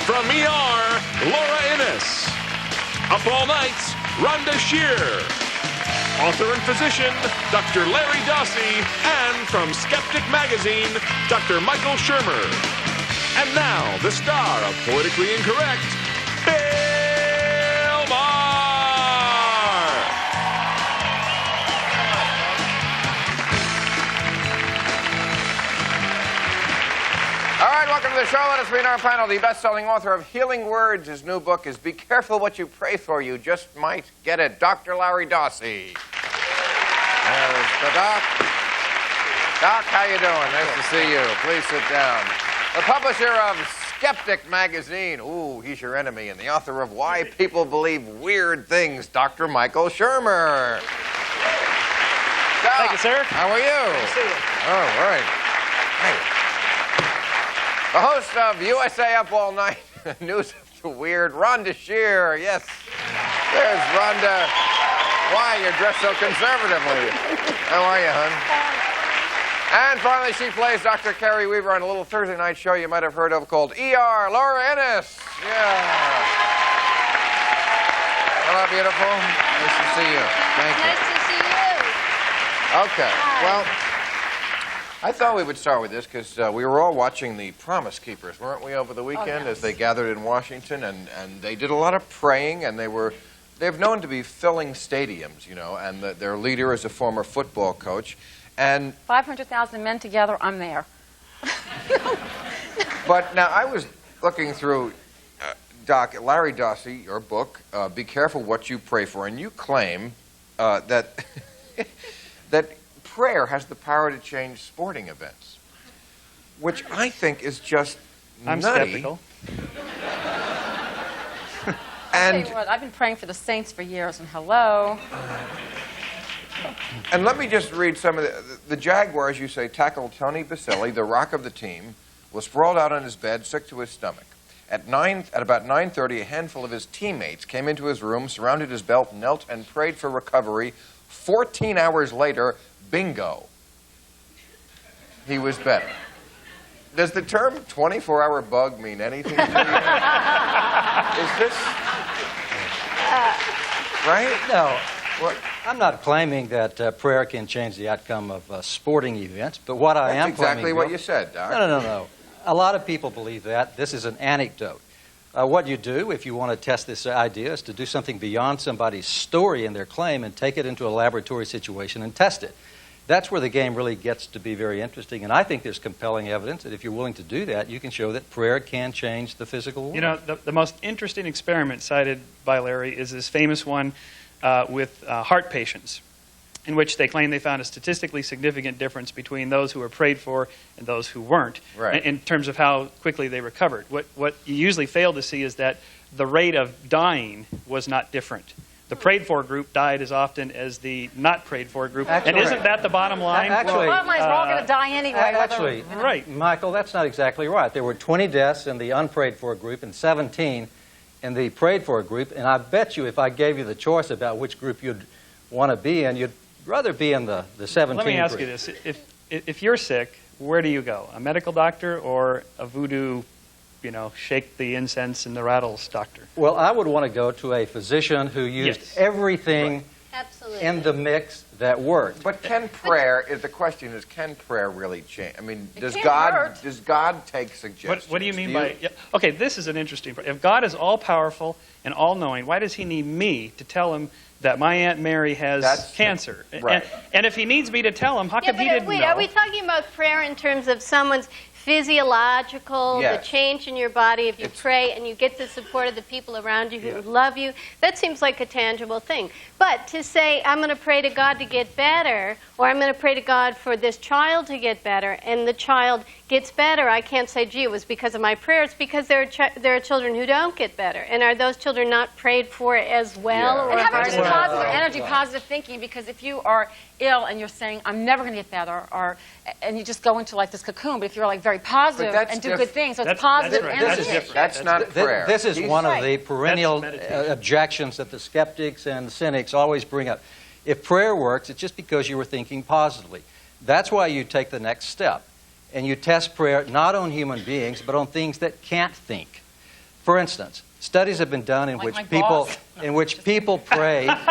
From ER, Laura Innes. Up All Night, Rhonda Shear. Author and physician, Dr. Larry Dossey. And from Skeptic Magazine, Dr. Michael Shermer. And now, the star of Politically Incorrect, Bill Maher. All right, welcome to the show. Let us meet our panel. The best-selling author of Healing Words. His new book is Be Careful What You Pray For. You just might get it. Dr. Larry Dossey. There's the doc. Doc, how you doing? Nice to see you. Please sit down. The publisher of Skeptic Magazine. Ooh, he's your enemy. And the author of Why People Believe Weird Things, Dr. Michael Shermer. Doc, thank you, sir. How are you? Good to see you. All right. Hey. The host of USA Up All Night, News of the Weird, Rhonda Shear. Yes, there's Rhonda. Why, you're dressed so conservatively. How are you, hon? And finally, she plays Dr. Carrie Weaver on a little Thursday night show you might have heard of called ER, Laura Innes. Yeah. Hello, beautiful. Nice to see you. Thank you. Nice to see you. Okay. Hi. Well, I thought we would start with this because we were all watching the Promise Keepers, weren't we, over the weekend as they gathered in Washington, and they did a lot of praying, and they've known to be filling stadiums, you know, and their leader is a former football coach. And 500,000 men together, I'm there. But now I was looking through, Doc, Larry Dossey, your book, Be Careful What You Pray For, and you claim that that prayer has the power to change sporting events, which I think is just I'm nutty. skeptical. I'll tell you what, I've been praying for the Saints for years, and hello. And let me just read some of the Jaguars, you say, tackled Tony Basilli, the rock of the team, was sprawled out on his bed, sick to his stomach. At about 9:30, a handful of his teammates came into his room, surrounded his belt, knelt, and prayed for recovery. 14 hours later, bingo, he was better. Does the term 24-hour bug mean anything to you? Is this... right? No. What? I'm not claiming that prayer can change the outcome of sporting events, but what I am That's exactly claiming... what you said, Doc. No. A lot of people believe that. This is an anecdote. What you do, if you want to test this idea, is to do something beyond somebody's story and their claim and take it into a laboratory situation and test it. That's where the game really gets to be very interesting, and I think there's compelling evidence that if you're willing to do that, you can show that prayer can change the physical world. You know, the most interesting experiment cited by Larry is this famous one with heart patients, in which they claim they found a statistically significant difference between those who were prayed for and those who weren't, right, in terms of how quickly they recovered. What you usually fail to see is that the rate of dying was not different. The prayed for group died as often as the not prayed for group. Actually, and isn't that the bottom line? Actually, Bottom line is we're all going to die anyway. Actually, right. Michael, that's not exactly right. There were 20 deaths in the unprayed for group and 17 in the prayed for group, and I bet you if I gave you the choice about which group you'd want to be in, you'd rather be in the 17 Let me ask group. you this. If you're sick, where do you go? A medical doctor or a voodoo, you know, shake the incense and the rattles doctor? Well, I would want to go to a physician who used everything in the mix that worked. But can prayer, the question is, can prayer really change? I mean, It does can't God hurt. take suggestions? What do you mean by... Yeah, okay, this is an interesting... If God is all-powerful and all-knowing, why does he need me to tell him that my Aunt Mary has cancer? Right. And if he needs me to tell him, how come he didn't know? Are we talking about prayer in terms of someone's physiological, Yes. the change in your body if you pray and you get the support of the people around you who love you? That seems like a tangible thing. But to say, I'm going to pray to God to get better, or I'm going to pray to God for this child to get better, and the child gets better, I can't say, gee, it was because of my prayers, because there are children who don't get better. And are those children not prayed for as well? Yeah. Or And having are just they- positive energy, positive thinking, because if you are ill and you're saying, I'm never going to get better, and you just go into like this cocoon, but if you're like very positive that's and do good things, so it's That's positive right. energy. That's different. That's not prayer. This is He's- one of the perennial That's meditation. objections that the skeptics and cynics always bring up. If prayer works, it's just because you were thinking positively. That's why you take the next step. And you test prayer not on human beings, but on things that can't think. For instance, studies have been done in Like which my people boss. pray not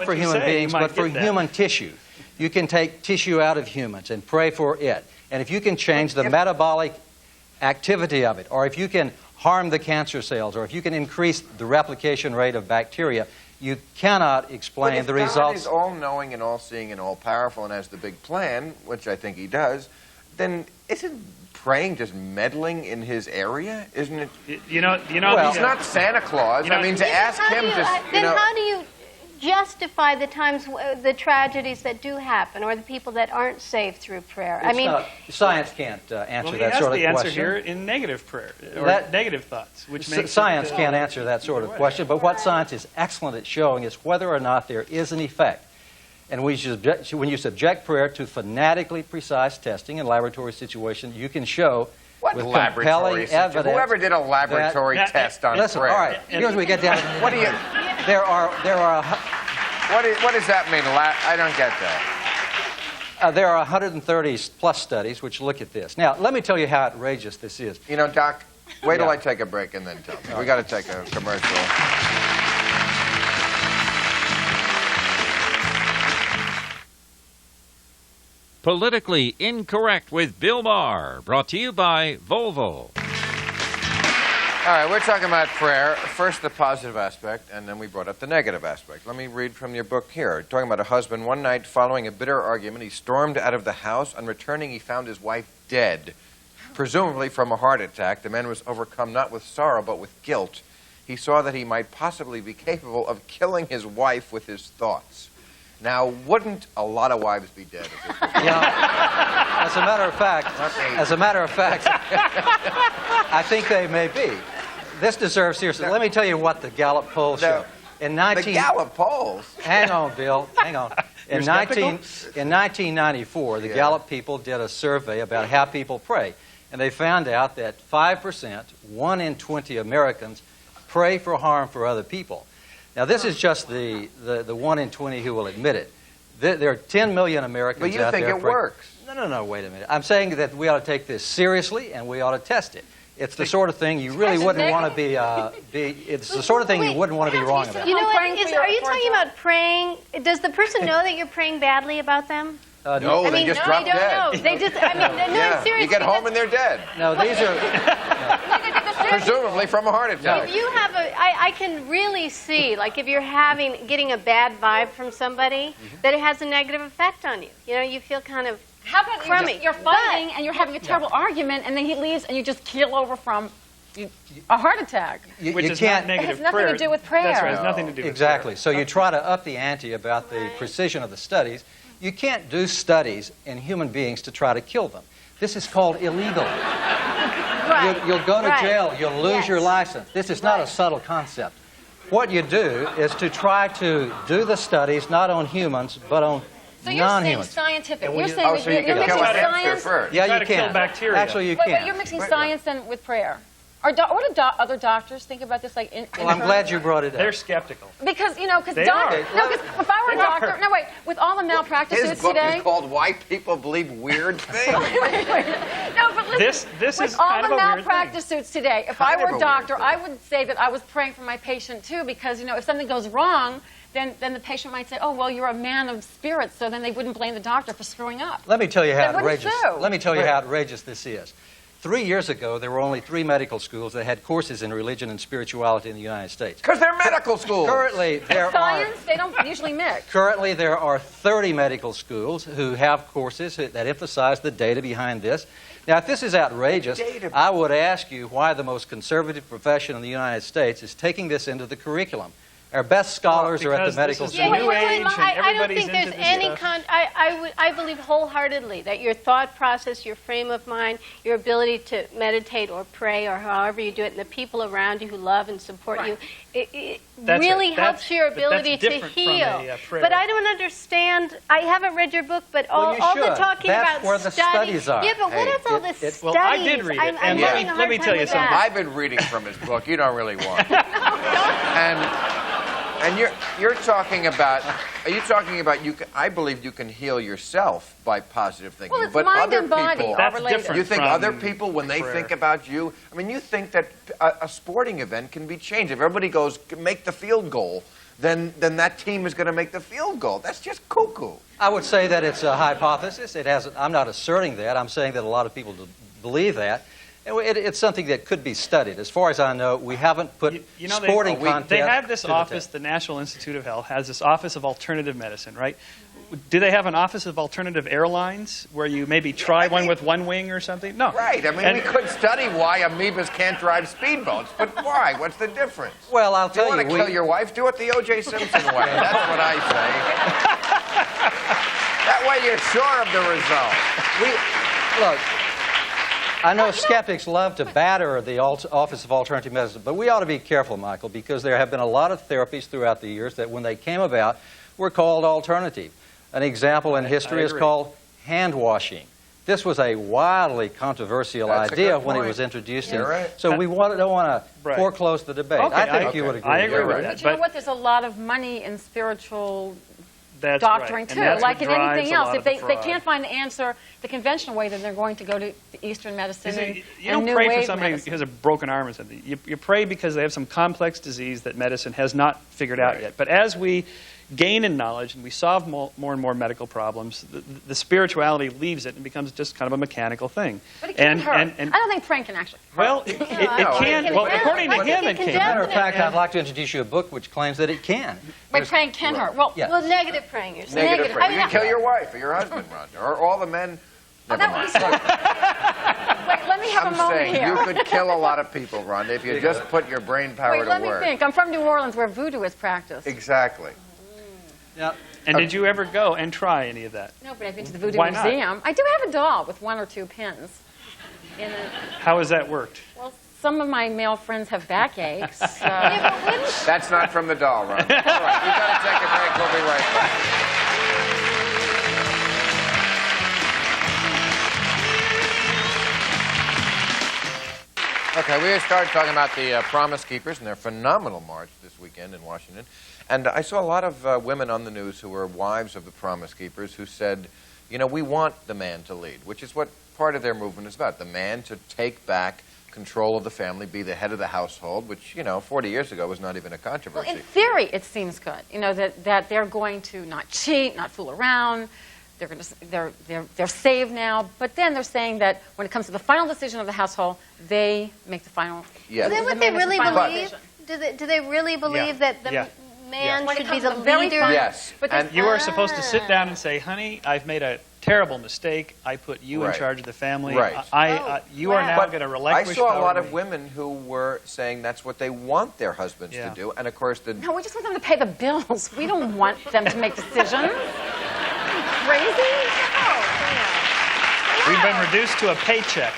for what you human say, beings you might but for get that. human tissue. You can take tissue out of humans and pray for it. And if you can change the metabolic activity of it, or if you can harm the cancer cells, or if you can increase the replication rate of bacteria, you cannot explain the God results. is all-knowing and all-seeing and all-powerful and has the big plan, which I think he does, then isn't praying just meddling in his area? Isn't it? Well, He's not Santa Claus. I mean, to ask him to, Then how do you justify the times, the tragedies that do happen, or the people that aren't saved through prayer? I mean, science can't answer Well, that he sort has of the answer question. here in negative prayer, or That- negative thoughts, which makes Science it, can't answer that sort of question, but what science is excellent at showing is whether or not there is an effect. And when you subject prayer to fanatically precise testing in laboratory situations, you can show what with laboratory compelling situation? evidence. Whoever did a laboratory that- test on Listen, prayer? all right. Here's we get down. What do you? There are What does that mean? I don't get that. there are 130 plus studies which look at this. Now, let me tell you how outrageous this is. You know, Doc, wait till Yeah. I take a break and then tell me. We got to take a commercial. Politically Incorrect with Bill Maher, brought to you by Volvo. All right, we're talking about prayer. First, the positive aspect, and then we brought up the negative aspect. Let me read from your book here. Talking about a husband. One night, following a bitter argument, he stormed out of the house. On returning, he found his wife dead, presumably from a heart attack. The man was overcome not with sorrow, but with guilt. He saw that he might possibly be capable of killing his wife with his thoughts. Now, wouldn't a lot of wives be dead if this was You know, as a matter of fact, I think they may be. This deserves seriously. Let me tell you what the Gallup poll showed. In the Gallup polls? Hang on, Bill. Hang on. In 1994, the Yeah. Gallup people did a survey about how people pray, and they found out that 5%, 1 in 20 Americans, pray for harm for other people. Now, this is just the 1 in 20 who will admit it. There are 10 million Americans But you out think there it works? No, wait a minute. I'm saying that we ought to take this seriously and we ought to test it. It's the sort of thing you really wouldn't want to be. It's the sort of thing you wouldn't want to be wrong about. you know what? Praying for your- Are you for a talking job. about praying? Does the person know that you're praying badly about them? No, I they mean, just no, drop they don't dead. know. They just, I mean, no, Yeah, I'm serious. you get home and they're dead. No, these are. Presumably from a heart attack. If you have I can really see, like, if you're getting a bad vibe from somebody, that it has a negative effect on you. You know, you feel kind of How about crummy. you're fighting and you're having a terrible argument, and then he leaves, and you just keel over from a heart attack? which You is can't- not negative It has nothing prayer. to do with prayer. That's right. It has nothing to do with Exactly. So you try to up the ante about the precision of the studies. You can't do studies in human beings to try to kill them. This is called illegal. right. You'll go to Right. jail. You'll lose Yes. your license. This is not a subtle concept. What you do is to try to do the studies not on humans, but on So you're saying non-humans. scientific. And You're when saying Oh, that so you you're can mixing kill a hamster science. first. Yeah, Try you to kill can. bacteria. Actually, you Wait, can. you're mixing science and with prayer. What do other doctors think about this? Like, Well, I'm glad you brought it They're up. skeptical. Because, you know, because They doctors. are. No, because if I were a They doctor. are. No, wait. With all the malpractice His suits book today. is called Why People Believe Weird Things. No, but listen. This with is all kind the of a weird malpractice suits today, if Kind I of were a a weird doctor, thing. I would say that I was praying for my patient too, because, you know, if something goes wrong, then the patient might say, "Oh, well, you're a man of spirits," so then they wouldn't blame the doctor for screwing up. Let me tell you how They wouldn't outrageous. sue. Let me tell you how outrageous this is. 3 years ago, there were only 3 medical schools that had courses in religion and spirituality in the United States. Because they're medical schools. Currently, there are. Science, they don't usually mix. Currently, there are 30 medical schools who have courses that emphasize the data behind this. Now, if this is outrageous, I would ask you why the most conservative profession in the United States is taking this into the curriculum. Our best scholars are at the because medical this is school. the new age, and I don't everybody's think there's into this any stuff. I believe wholeheartedly that your thought process, your frame of mind, your ability to meditate or pray or however you do it, and the people around you who love and support you, it That's really right. helps your But that's ability to different from heal. a, prayer. But I don't understand. I haven't read your book, but all you the should. talking That's about where the studies are. Yeah, but what Hey, is all this studies? well, I did read it, I'm and having a let hard me time tell you with something. that. I've been reading from his book. You don't really want it. And And you're talking about, are you talking about, I believe you can heal yourself by positive thinking. Well, it's but mind other and body people, are That's related. different. you think from other people, when they prayer. think about you, I mean, you think that a sporting event can be changed. If everybody goes, make the field goal, then that team is going to make the field goal. That's just cuckoo. I would say that it's a hypothesis. I'm not asserting that. I'm saying that a lot of people believe that. And it's something that could be studied. As far as I know, we haven't put sporting content. They have this to the office, test. the National Institute of Health has this Office of Alternative Medicine, right? Do they have an Office of Alternative Airlines where you maybe try one with one wing or something? No. Right. I mean, we could study why amoebas can't drive speedboats, but why? What's the difference? Well, I'll If you tell want to kill your wife, do it the O.J. Simpson way. That's what I say. That way you're sure of the result. Look, I know skeptics love to batter the Office of Alternative Medicine, but we ought to be careful, Michael, because there have been a lot of therapies throughout the years that when they came about were called alternative. An example in history is called hand washing. This was a wildly controversial That's a idea good when it point. was introduced. You're right. So we don't want to Right. foreclose the debate. Okay, I think you would agree. I agree You're with right. that. But you know what? There's a lot of money in spiritual That's doctoring, right. too. And that's Like what in drives anything a else. lot If of the they fraud. can't find the answer the conventional way, then they're going to go to the Eastern medicine You and, see, you and don't New pray for Wave somebody medicine. who has a broken arm or something. You pray because they have some complex disease that medicine has not figured out yet. But as we gain in knowledge and we solve more and more medical problems, the spirituality leaves it and becomes just kind of a mechanical thing. But it can't and, hurt. and I don't think praying can actually hurt. well, it can. Well, according to him, it can. As a matter of fact, I'd like to introduce you a book which claims that it can. But praying can hurt. Well, Yeah. Well, negative praying, you're saying. Negative Negative. praying. I You mean, can kill your wife or your husband, Rhonda, or all the men. Never that would be mind. wait, let me have I'm a moment saying here. you could kill a lot of people, Rhonda, if you just put your brain power Wait, to let me work. think. I'm from New Orleans where voodoo is practiced. Exactly. Now, And did you ever go and try any of that? No, but I've been to the Voodoo Why not? Museum. I do have a doll with one or two pins in it. How has that worked? Well, some of my male friends have backaches. That's not from the doll, Rhonda. All right, we've got to take a break. We'll be right back. Okay, we started talking about the Promise Keepers and their phenomenal march this weekend in Washington. And I saw a lot of women on the news who were wives of the Promise Keepers who said, you know, we want the man to lead, which is what part of their movement is about, the man to take back control of the family, be the head of the household, which, you know, 40 years ago was not even a Well, controversy. in theory, it seems good. You know, that they're going to not cheat, not fool around. They're saved now. But then they're saying that when it comes to the final decision of the household, they make the final. Yes. Is that the what they man makes the really final believe? decision. Do they really believe that the Yeah. man When it should be comes to the the very leader? final- Yes. But And You are supposed to sit down and say, honey, I've made a terrible mistake. I put you in Right. charge of the family. Right. You are wow. now But going to relinquish I saw a power lot to of me. women who were saying that's what they want their husbands Yeah. to do. And of course, the No, we just want them to pay the bills. We don't want them to make decisions. Crazy? We've been reduced to a paycheck.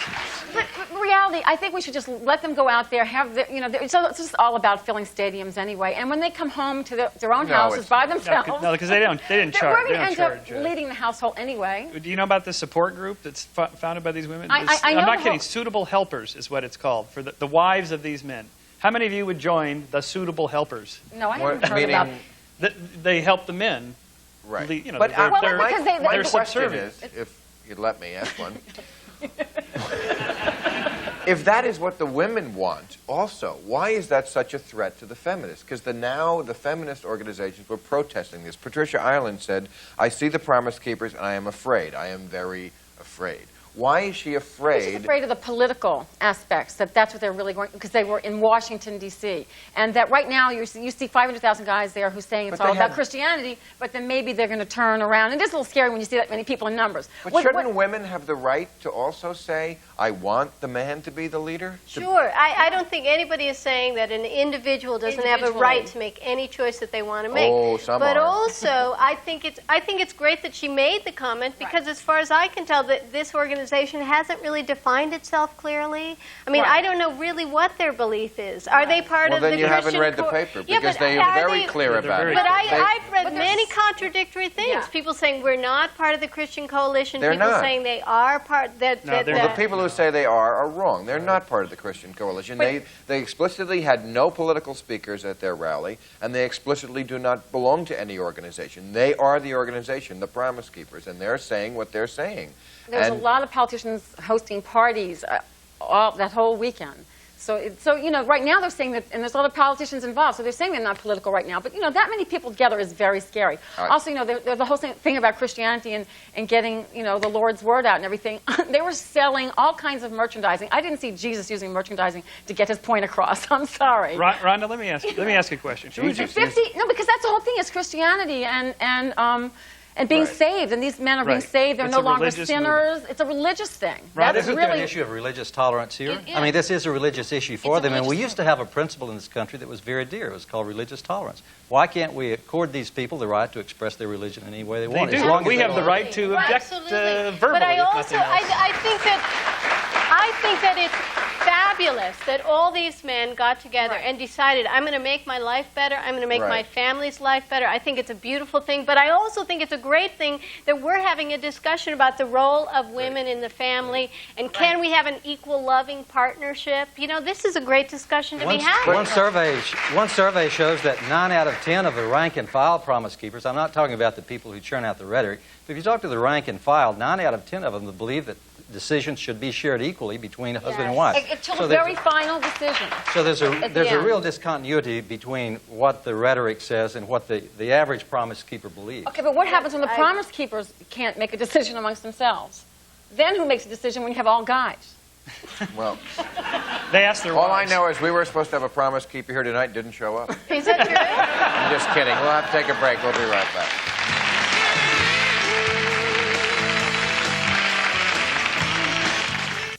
But in reality, I think we should just let them go out there, have the, you know, so it's just all about filling stadiums anyway. And when they come home to their own No, houses it's- by No, themselves, because they didn't we're charge. going They to don't end up charge. leading the household anyway. Do you know about the support group that's founded by these women? I know I'm not the kidding. whole- Suitable Helpers is what it's called, for the wives of these men. How many of you would join the Suitable Helpers? No, I What- haven't heard meaning- about. They help the men. right. You know, but they're- Well, they're- because they- my they're question subservient. is, if you'd let me ask one, if that is what the women want, also, why is that such a threat to the feminists? Because the feminist organizations were protesting this. Patricia Ireland said, "I see the Promise Keepers, and I am afraid. I am very afraid." Why is she She's afraid? afraid of the political aspects, that's what they're really going, because they were in Washington, D.C. And that right now you see 500,000 guys there who's saying it's But all they about had- Christianity, but then maybe they're going to turn around. And it is a little scary when you see that many people in numbers. But What- shouldn't women have the right to also say, "I want the man to be the leader"? Sure. I don't think anybody is saying that an individual doesn't have a Individually. right to make any choice that they want to make. Oh, some but are. also, I think it's great that she made the comment because, as far as I can tell, that this organization organization hasn't really defined itself clearly. I mean, Right. I don't know really what their belief is. Are they part of the Christian? Well, then you haven't read the paper, because they are very clear about it. But They- I've read But many contradictory things. Yeah. People saying we're not part of the Christian coalition. They're People not. saying they are part. That, No, that, they're Well, the that- people who say they are wrong. They're not part of the Christian coalition. They explicitly had no political speakers at their rally, and they explicitly do not belong to any organization. They are the organization, the Promise Keepers, and they're saying what they're saying. There's a And- lot of politicians hosting parties that whole weekend. So you know, right now they're saying that, and there's a lot of politicians involved, so they're saying they're not political right now. But, you know, that many people together is very scary. Right. Also, you know, there's the whole thing about Christianity and getting, you know, the Lord's word out and everything. They were selling all kinds of merchandising. I didn't see Jesus using merchandising to get his point across. I'm sorry. Rhonda, let me ask you a question. Should we Jesus. just- 50, no, because that's the whole thing is Christianity and being Right. saved. And these men are being Right. saved. They're It's no a longer religious sinners. It's a religious thing. Right. That's Isn't there an really issue of religious tolerance here? It I mean, is. this is a religious issue for It's a them, and we religious used to have a principle in this country that was very dear. It was called religious tolerance. Why can't we accord these people the right to express their religion in any way they They want? do. As long as we they have the don't- right to object Absolutely. verbally. But I if also, nothing else. I think that it's fabulous that all these men got together Right. and decided, I'm going to make my life better. I'm going to make my Right. family's life better. I think it's a beautiful thing. But I also think it's a great thing that we're having a discussion about the role of women in the family and can we have an equal loving partnership. You know, this is a great discussion to be had. One survey shows that 9 out of 10 of the rank and file Promise Keepers, I'm not talking about the people who churn out the rhetoric, but if you talk to the rank and file, 9 out of 10 of them believe that decisions should be shared equally between husband and wife. Until So the there's- very final decision. So there's at the a end. real discontinuity between what the rhetoric says and what the average Promise Keeper believes. Okay, but what happens when the Promise Keepers can't make a decision amongst themselves? Then who makes a decision when you have all guys? Well, They asked their all I wives. know is we were supposed to have a Promise Keeper here tonight, didn't show up. Is that true? I'm just kidding. We'll have to take a break. We'll be right back.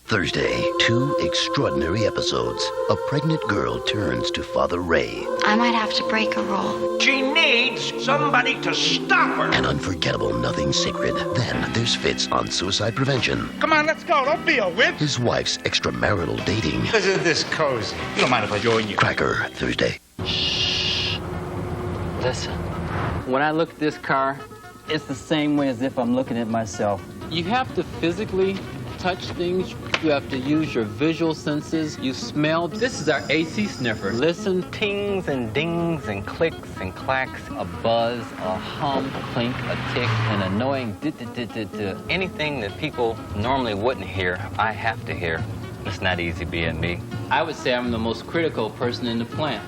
Thursday, 2 extraordinary episodes. A pregnant girl turns to Father Ray. I might have to break a rule. She needs somebody to stop her. An unforgettable Nothing Sacred. Then there's Fitz on suicide prevention. Come on, let's go. Don't be a wimp. His wife's extramarital dating. Isn't this cozy? You don't mind if I join you? Cracker, Thursday. Listen, when I look at this car, it's the same way as if I'm looking at myself. You have to physically touch things. You have to use your visual senses. You smell. This is our AC sniffer. Listen. Tings and dings and clicks and clacks. A buzz, a hum, a clink, a tick, an annoying dit-dit-dit-dit-dit. Anything that people normally wouldn't hear, I have to hear. It's not easy being me. I would say I'm the most critical person in the plant.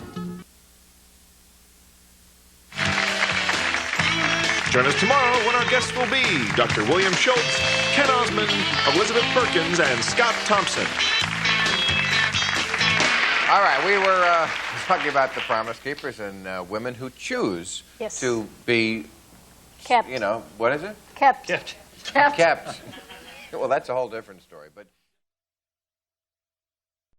Join us tomorrow when our guests will be Dr. William Schultz, Ken Osmond, Elizabeth Perkins, and Scott Thompson. All right, we were talking about the Promise Keepers and women who choose Yes. to be, Kept. you know, what is it? Kept. Kept. Kept. Well, that's a whole different story. But